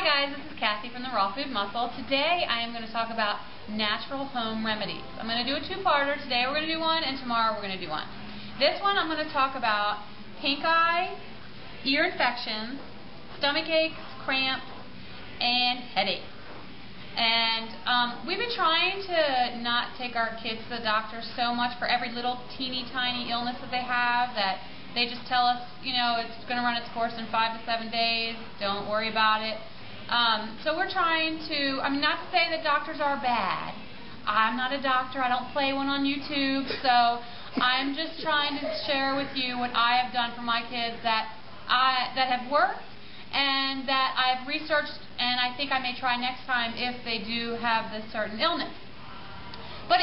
Hi guys, this is Kathy from the Raw Food Muscle. Today I am going to talk about natural home remedies. I'm going to do a two-parter. Today we're going to do one and tomorrow we're going to do one. This one I'm going to talk about pink eye, ear infections, stomach aches, cramps, and headaches. And we've been trying to not take our kids to the doctor so much for every little teeny tiny illness that they have that they just tell us, you know, it's going to run its course in 5 to 7 days. Don't worry about it. So we're trying to, not to say that doctors are bad. I'm not a doctor. I don't play one on YouTube. So I'm just trying to share with you what I have done for my kids that have worked and that I've researched, and I think I may try next time if they do have this certain illness. But,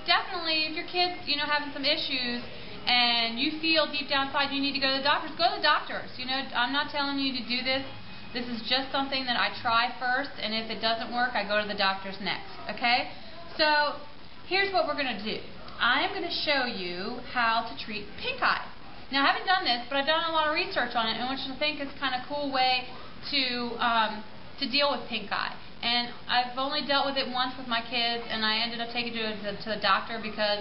definitely if your kid's, having some issues and you feel deep down inside you need to go to the doctors, go to the doctors. I'm not telling you to do this. This is just something that I try first, and if it doesn't work, I go to the doctors next. Okay? So, here's what we're going to do. I'm going to show you how to treat pink eye. Now, I haven't done this, but I've done a lot of research on it, which I think is kind of a cool way to deal with pink eye. And I've only dealt with it once with my kids, and I ended up taking it to the doctor because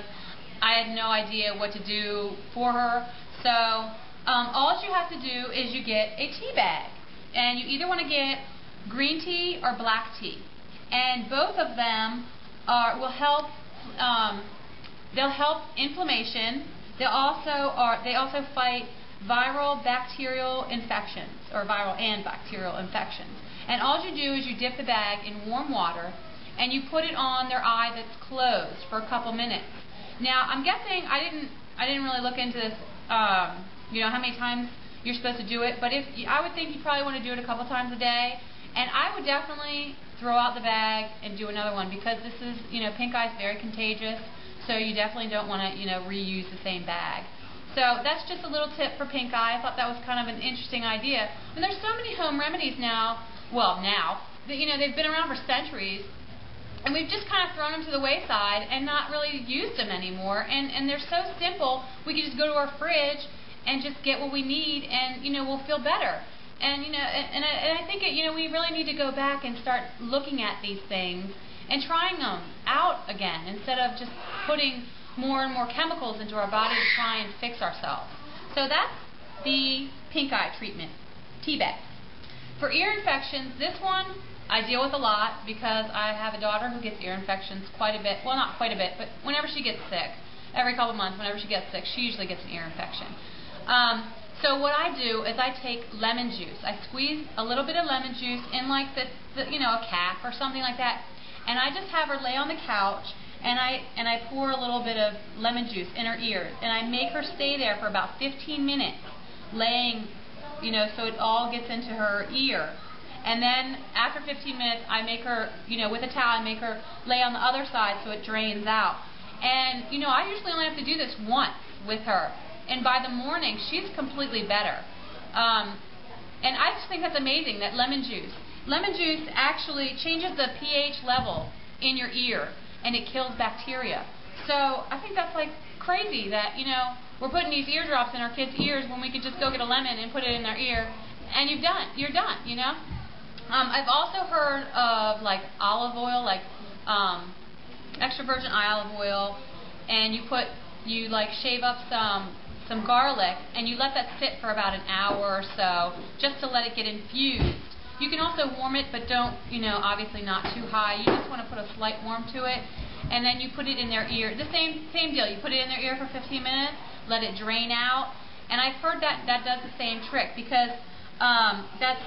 I had no idea what to do for her. So all you have to do is you get a tea bag, and you either want to get green tea or black tea, and both of them will help. They'll help inflammation. They also fight viral bacterial infections, or viral and bacterial infections. And all you do is you dip the bag in warm water and you put it on their eye that's closed for a couple minutes. Now, I'm guessing I didn't really look into this, how many times you're supposed to do it, but I would think you probably want to do it a couple times a day. And I would definitely throw out the bag and do another one because this is, pink eye is very contagious. So you definitely don't want to, reuse the same bag. So that's just a little tip for pink eye. I thought that was kind of an interesting idea. And there's so many home remedies now, they've been around for centuries, and we've just kind of thrown them to the wayside and not really used them anymore. And they're so simple, we can just go to our fridge and just get what we need, and, we'll feel better. And, I think, we really need to go back and start looking at these things and trying them out again instead of just putting more and more chemicals into our body to try and fix ourselves. So that's the pink eye treatment, tea bag. For ear infections, this one I deal with a lot because I have a daughter who gets ear infections quite a bit. Well, not quite a bit, but whenever she gets sick, every couple of months, whenever she gets sick, she usually gets an ear infection. So what I do is I take lemon juice. I squeeze a little bit of lemon juice in like a cap or something like that. And I just have her lay on the couch, and I pour a little bit of lemon juice in her ears, and I make her stay there for about 15 minutes, laying, so it all gets into her ear. And then after 15 minutes, I make her, with a towel, I make her lay on the other side so it drains out. And, I usually only have to do this once with her, and by the morning, she's completely better. And I just think that's amazing, that lemon juice. Lemon juice actually changes the pH level in your ear, and it kills bacteria. So I think that's like crazy that, we're putting these eardrops in our kids' ears when we could just go get a lemon and put it in their ear, and you're done, I've also heard of like olive oil, like extra virgin olive oil, and you shave up some garlic, and you let that sit for about an hour or so just to let it get infused. You can also warm it, but don't, obviously not too high. You just want to put a slight warm to it, and then you put it in their ear. The same deal. You put it in their ear for 15 minutes, let it drain out, and I've heard that does the same trick because that's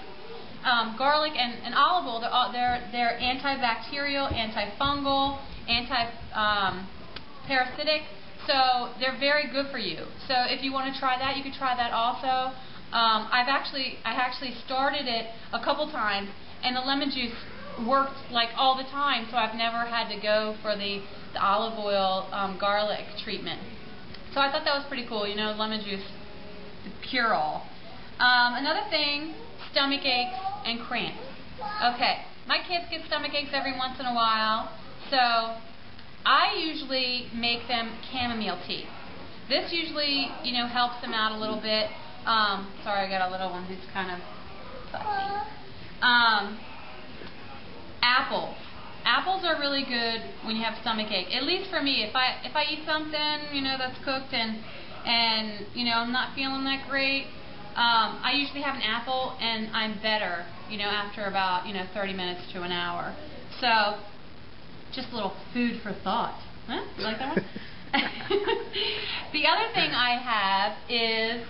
garlic and olive oil. They're antibacterial, antifungal, anti-parasitic. So they're very good for you. So if you want to try that, you could try that also. I actually started it a couple times, and the lemon juice worked like all the time, so I've never had to go for the olive oil garlic treatment. So I thought that was pretty cool, lemon juice, the cure-all. Another thing, stomach aches and cramps. Okay, my kids get stomach aches every once in a while, so I usually make them chamomile tea. This usually, helps them out a little bit. Sorry, I got a little one who's kind of fussy. apples are really good when you have stomach ache. At least for me, if I eat something, you know, that's cooked and you know, I'm not feeling that great, I usually have an apple and I'm better, you know, after about, you know, 30 minutes to an hour. So, just a little food for thought. Huh? You like that one? The other thing I have is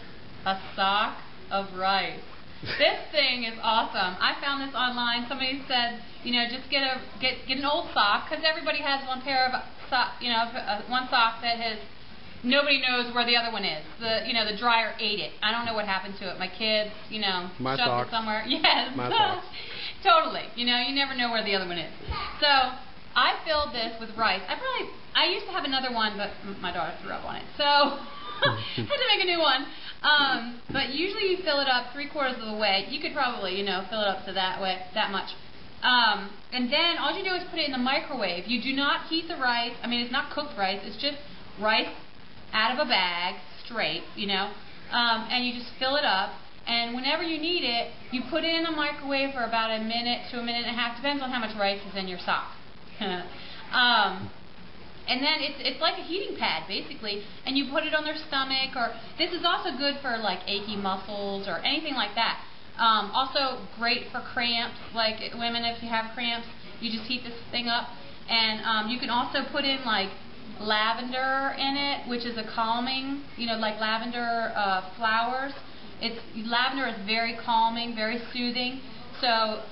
a sock of rice. This thing is awesome. I found this online. Somebody said, you know, just get an old sock, because everybody has one pair of one sock that has nobody knows where the other one is. The dryer ate it. I don't know what happened to it. My kids, you know, shoved it somewhere. Yes. My socks. Totally. You know, you never know where the other one is. So I filled this with rice. I used to have another one, but my daughter threw up on it, so had to make a new one. But usually you fill it up 3/4 of the way. You could probably, you know, fill it up to that much. And then all you do is put it in the microwave. You do not heat the rice. I mean, it's not cooked rice. It's just rice out of a bag, straight, you know. And you just fill it up. And whenever you need it, you put it in the microwave for about a minute to a minute and a half. Depends on how much rice is in your sock. And then it's like a heating pad, basically, and you put it on their stomach, or this is also good for like achy muscles or anything like that. Also great for cramps, like women, if you have cramps, you just heat this thing up. And you can also put in like lavender in it, which is a calming, you know, like lavender flowers. Lavender is very calming, very soothing. So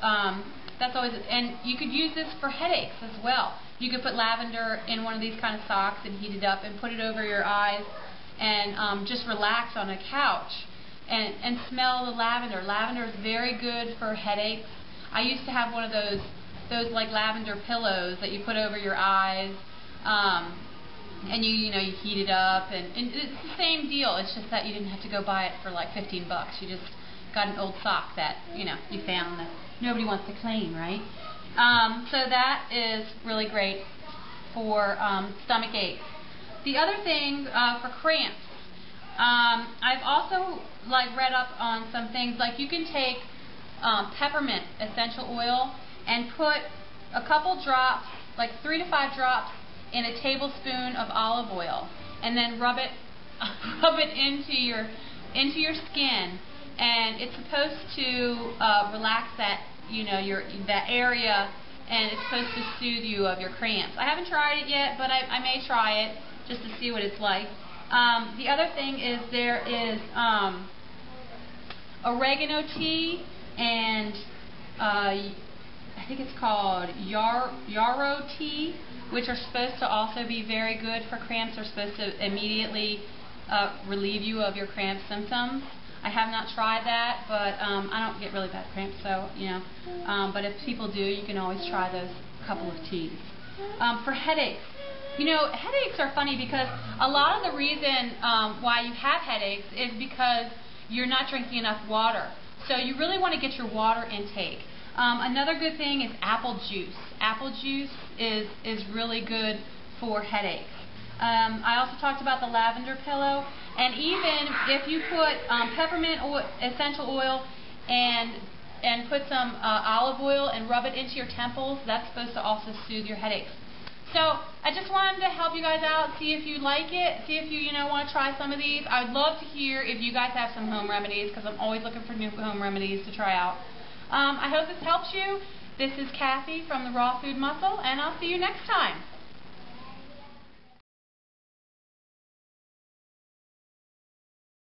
that's always, and you could use this for headaches as well. You could put lavender in one of these kind of socks and heat it up and put it over your eyes and just relax on a couch and smell the lavender. Lavender is very good for headaches. I used to have one of those like lavender pillows that you put over your eyes, and you know, you heat it up, and it's the same deal. It's just that you didn't have to go buy it for like $15. You just got an old sock that, you know, you found that nobody wants to claim, right? So that is really great for stomach aches. The other thing for cramps, I've also read up on some things, like you can take peppermint essential oil and put a couple drops, like 3 to 5 drops, in a tablespoon of olive oil, and then rub it into your skin, and it's supposed to relax that, you know, that area, and it's supposed to soothe you of your cramps. I haven't tried it yet, but I may try it just to see what it's like. The other thing is there is oregano tea and I think it's called yarrow tea, which are supposed to also be very good for cramps. They're supposed to immediately relieve you of your cramp symptoms. I have not tried that, but I don't get really bad cramps, so, you know. But if people do, you can always try those couple of teas. For headaches, you know, headaches are funny because a lot of the reason why you have headaches is because you're not drinking enough water. So you really want to get your water intake. Another good thing is apple juice. Apple juice is really good for headaches. I also talked about the lavender pillow, and even if you put peppermint essential oil and put some olive oil and rub it into your temples, that's supposed to also soothe your headaches. So I just wanted to help you guys out, see if you like it, see if you want to try some of these. I would love to hear if you guys have some home remedies, because I'm always looking for new home remedies to try out. I hope this helps you. This is Kathy from the Raw Food Muscle, and I'll see you next time.